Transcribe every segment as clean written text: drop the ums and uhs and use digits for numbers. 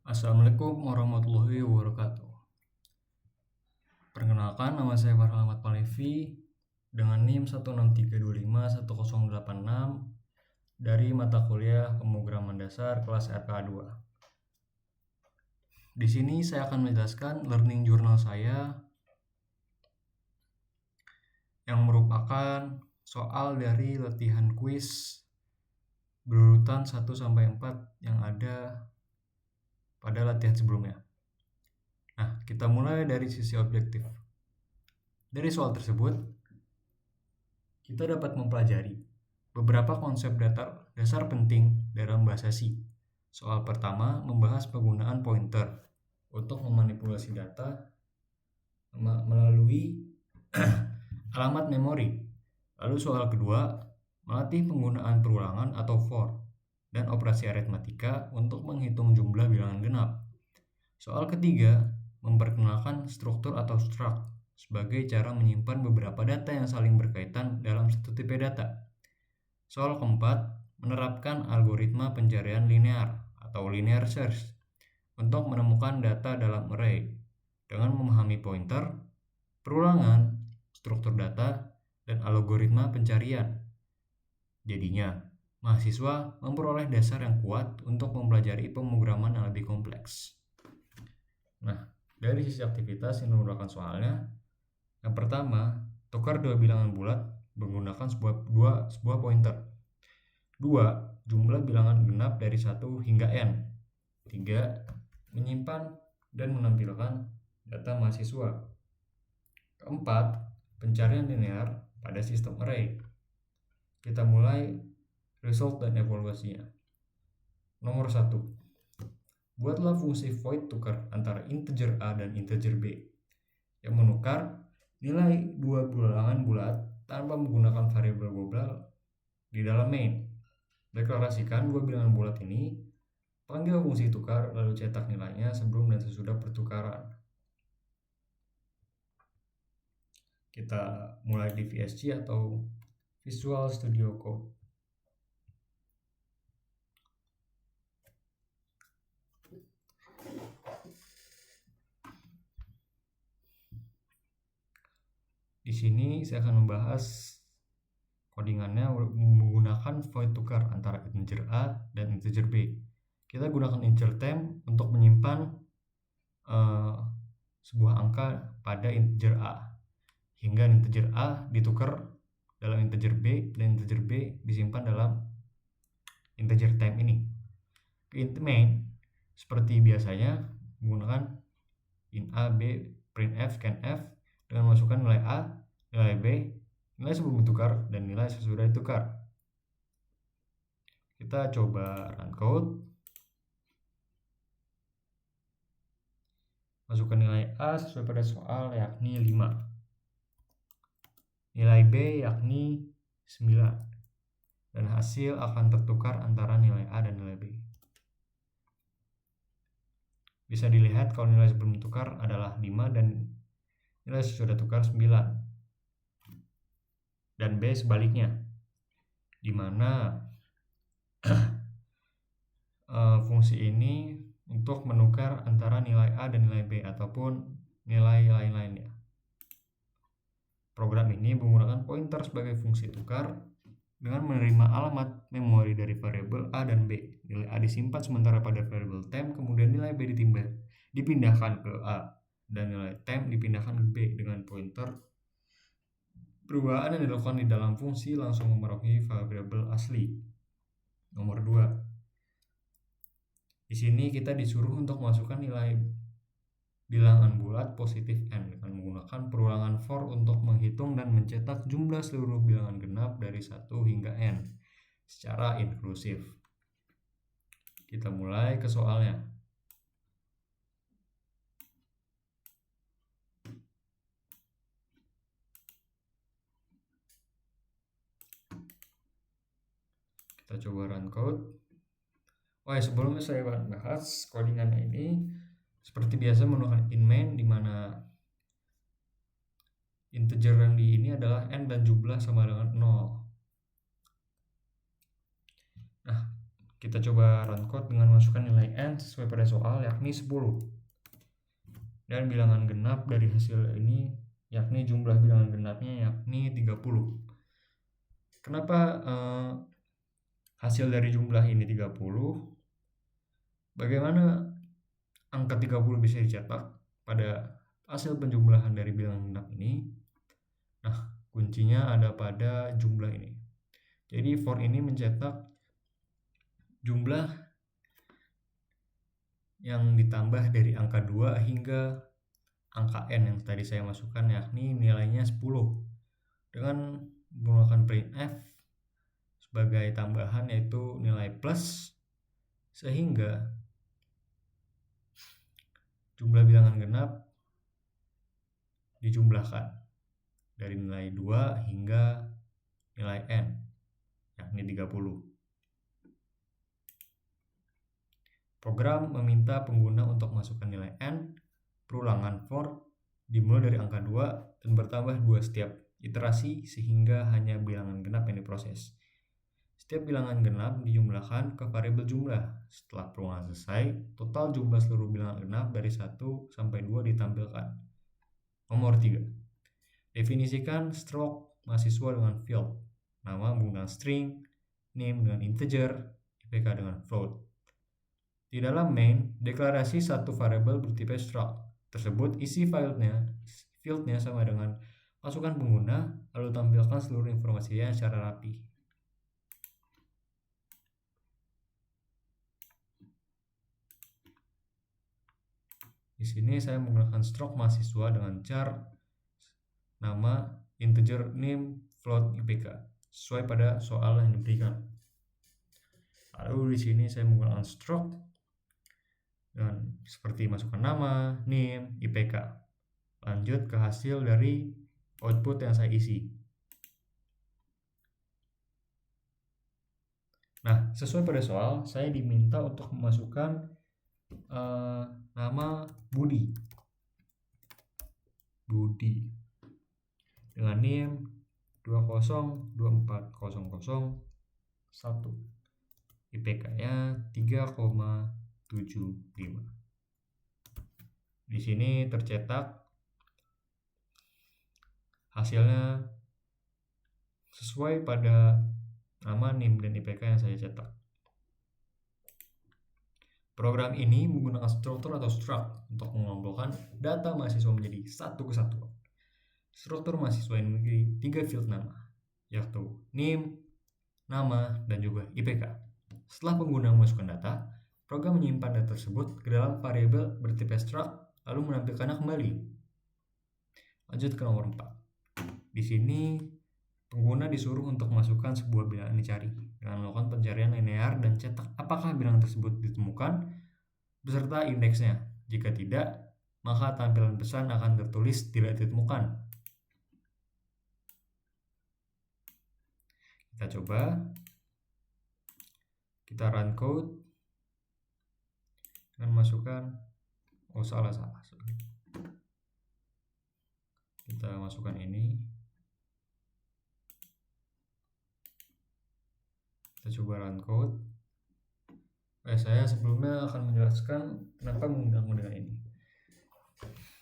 Assalamualaikum warahmatullahi wabarakatuh. Perkenalkan, nama saya Farhan Ahmad Palevi dengan NIM 163251086 dari mata kuliah Pemrograman Dasar kelas RKA 2. Di sini saya akan menjelaskan learning journal saya yang merupakan soal dari latihan kuis berurutan 1 sampai 4 yang ada pada latihan sebelumnya. Nah, kita mulai dari sisi objektif. Dari soal tersebut, kita dapat mempelajari beberapa konsep dasar penting dalam bahasa C. Soal pertama membahas penggunaan pointer untuk memanipulasi data melalui alamat memori. Lalu soal kedua, melatih penggunaan perulangan atau for dan operasi aritmatika untuk menghitung jumlah bilangan genap. Soal ketiga, memperkenalkan struktur atau struct sebagai cara menyimpan beberapa data yang saling berkaitan dalam satu tipe data. Soal keempat, menerapkan algoritma pencarian linear atau linear search untuk menemukan data dalam array dengan memahami pointer, perulangan, struktur data, dan algoritma pencarian. Jadinya, mahasiswa memperoleh dasar yang kuat untuk mempelajari pemrograman yang lebih kompleks. Nah, dari sisi aktivitas yang merupakan soalnya, yang pertama, tukar dua bilangan bulat menggunakan sebuah pointer. 2. Jumlah bilangan genap dari 1 hingga n. 3. Menyimpan dan menampilkan data mahasiswa. 4. Pencarian linear pada sistem array. Kita mulai result dan evaluasinya. Nomor 1. Buatlah fungsi void tukar antara integer A dan integer B yang menukar nilai dua bilangan bulat tanpa menggunakan variabel global di dalam main. Deklarasikan dua bilangan bulat ini, panggil fungsi tukar, lalu cetak nilainya sebelum dan sesudah pertukaran. Kita mulai di VSC atau Visual Studio Code. Di sini saya akan membahas codingannya menggunakan void tukar antara integer A dan integer B. Kita gunakan integer temp untuk menyimpan sebuah angka pada integer A, hingga integer A ditukar dalam integer B dan integer B disimpan dalam integer temp ini. Int main seperti biasanya menggunakan int A, B, printf, scanf dengan masukkan nilai A, nilai B, nilai sebelum ditukar, dan nilai sesudah ditukar. Kita coba run code. Masukkan nilai A sesuai pada soal yakni 5. Nilai B yakni 9. Dan hasil akan tertukar antara nilai A dan nilai B. Bisa dilihat kalau nilai sebelum ditukar adalah 5 dan nilai sesudah tukar 9. Dan B sebaliknya, di mana fungsi ini untuk menukar antara nilai A dan nilai B ataupun nilai lain-lainnya. Program ini menggunakan pointer sebagai fungsi tukar dengan menerima alamat memori dari variabel A dan B. Nilai A disimpan sementara pada variabel temp, kemudian nilai B dipindahkan ke A dan nilai temp dipindahkan ke B dengan pointer. Perubahan yang dilakukan di dalam fungsi langsung memengaruhi variabel asli. Nomor 2. Di sini kita disuruh untuk masukkan nilai bilangan bulat positif n dengan menggunakan perulangan for untuk menghitung dan mencetak jumlah seluruh bilangan genap dari 1 hingga n secara inklusif. Kita mulai ke soalnya. Kita coba run code. Sebelumnya saya bahas codingannya ini. Seperti biasa menggunakan in main, di mana integer yang di ini adalah n dan jumlah sama dengan 0. Nah, Kita coba run code dengan masukkan nilai n sesuai pada soal, yakni 10. Dan bilangan genap dari hasil ini, yakni jumlah bilangan genapnya yakni 30. Kenapa hasil dari jumlah ini 30? Bagaimana angka 30 bisa dicetak pada hasil penjumlahan dari bilangan genap ini? Nah, kuncinya ada pada jumlah ini. Jadi for ini mencetak jumlah yang ditambah dari angka 2 hingga angka n yang tadi saya masukkan, yakni nilainya 10 dengan menggunakan printf sebagai tambahan, yaitu nilai plus, sehingga jumlah bilangan genap dijumlahkan dari nilai 2 hingga nilai n, yakni 30. Program meminta pengguna untuk masukkan nilai n perulangan for dimulai dari angka 2 dan bertambah 2 setiap iterasi sehingga hanya bilangan genap yang diproses. Setiap bilangan genap dijumlahkan ke variabel jumlah. Setelah perulangan selesai, total jumlah seluruh bilangan genap dari 1 sampai 2 ditampilkan. Nomor 3. Definisikan struct mahasiswa dengan field. Nama menggunakan string, name dengan integer, IPK dengan float. Di dalam main, deklarasi satu variabel bertipe struct. Tersebut isi fieldnya sama dengan masukan pengguna, lalu tampilkan seluruh informasinya secara rapi. Di sini saya menggunakan struct mahasiswa dengan char nama, integer, name, float, IPK sesuai pada soal yang diberikan. Lalu di sini saya menggunakan struct dan seperti masukkan nama, name, IPK. Lanjut ke hasil dari output yang saya isi. Nah, sesuai pada soal, saya diminta untuk memasukkan nama Budi dengan NIM 2024001, IPK-nya 3,75. Di sini tercetak hasilnya sesuai pada nama, NIM, dan IPK yang saya cetak. Program ini menggunakan struktur atau struct untuk mengelompokkan data mahasiswa menjadi satu kesatuan. Struktur mahasiswa ini memiliki 3 field nama, yaitu NIM, nama, dan juga IPK. Setelah pengguna memasukkan data, program menyimpan data tersebut ke dalam variabel bertipe struct, lalu menampilkannya kembali. Lanjut ke nomor 4. Di sini pengguna disuruh untuk masukkan sebuah bilangan dicari dengan melakukan pencarian linear dan cetak apakah bilangan tersebut ditemukan beserta indeksnya. Jika tidak, maka tampilan pesan akan tertulis tidak ditemukan. Kita coba. Kita run code dengan masukkan salah. Kita masukkan ini. Kita coba run code. Saya sebelumnya akan menjelaskan kenapa menggunakan ini.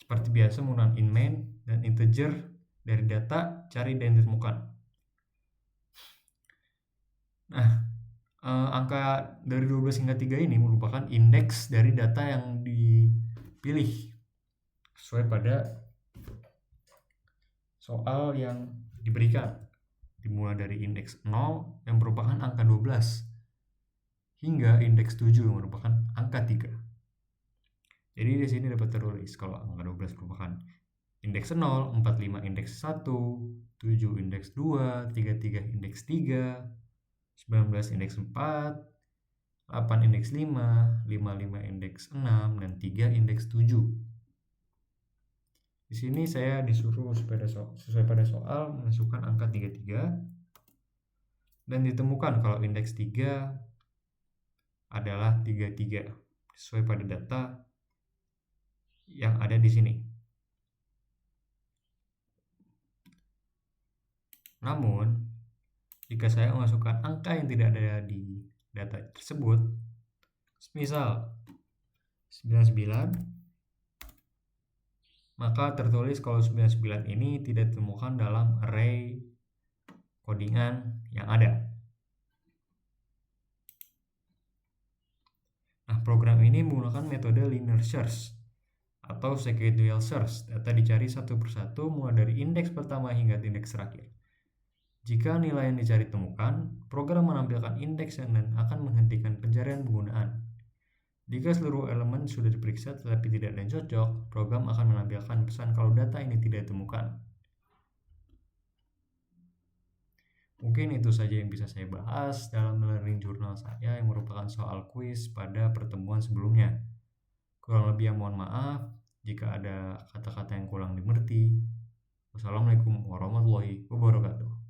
Seperti biasa, menggunakan in main dan integer dari data cari dan ditemukan. Nah, angka dari 12 hingga 3 ini merupakan indeks dari data yang dipilih sesuai pada soal yang diberikan. Dimulai dari indeks 0 yang merupakan angka 12 hingga indeks 7 yang merupakan angka 3. Jadi di sini dapat tertulis kalau angka 12 merupakan indeks 0, 45 indeks 1, 7 indeks 2, 33 indeks 3, 19 indeks 4, 8 indeks 5, 55 indeks 6, dan 3 indeks 7. Di sini saya disuruh sesuai pada soal memasukkan angka 33 dan ditemukan kalau indeks 3 adalah 33 sesuai pada data yang ada di sini. Namun, jika saya memasukkan angka yang tidak ada di data tersebut. Misal 99, maka tertulis kalau 99 ini tidak ditemukan dalam array codingan yang ada. Nah, program ini menggunakan metode linear search atau sequential search. Data dicari satu persatu mulai dari indeks pertama hingga indeks terakhir. Jika nilai yang dicari temukan, program menampilkan indeks dan akan menghentikan pencarian penggunaan. Jika seluruh elemen sudah diperiksa tetapi tidak ada yang cocok, program akan menampilkan pesan kalau data ini tidak ditemukan. Mungkin itu saja yang bisa saya bahas dalam learning journal saya yang merupakan soal kuis pada pertemuan sebelumnya. Kurang lebih mohon maaf jika ada kata-kata yang kurang dimengerti. Wassalamualaikum warahmatullahi wabarakatuh.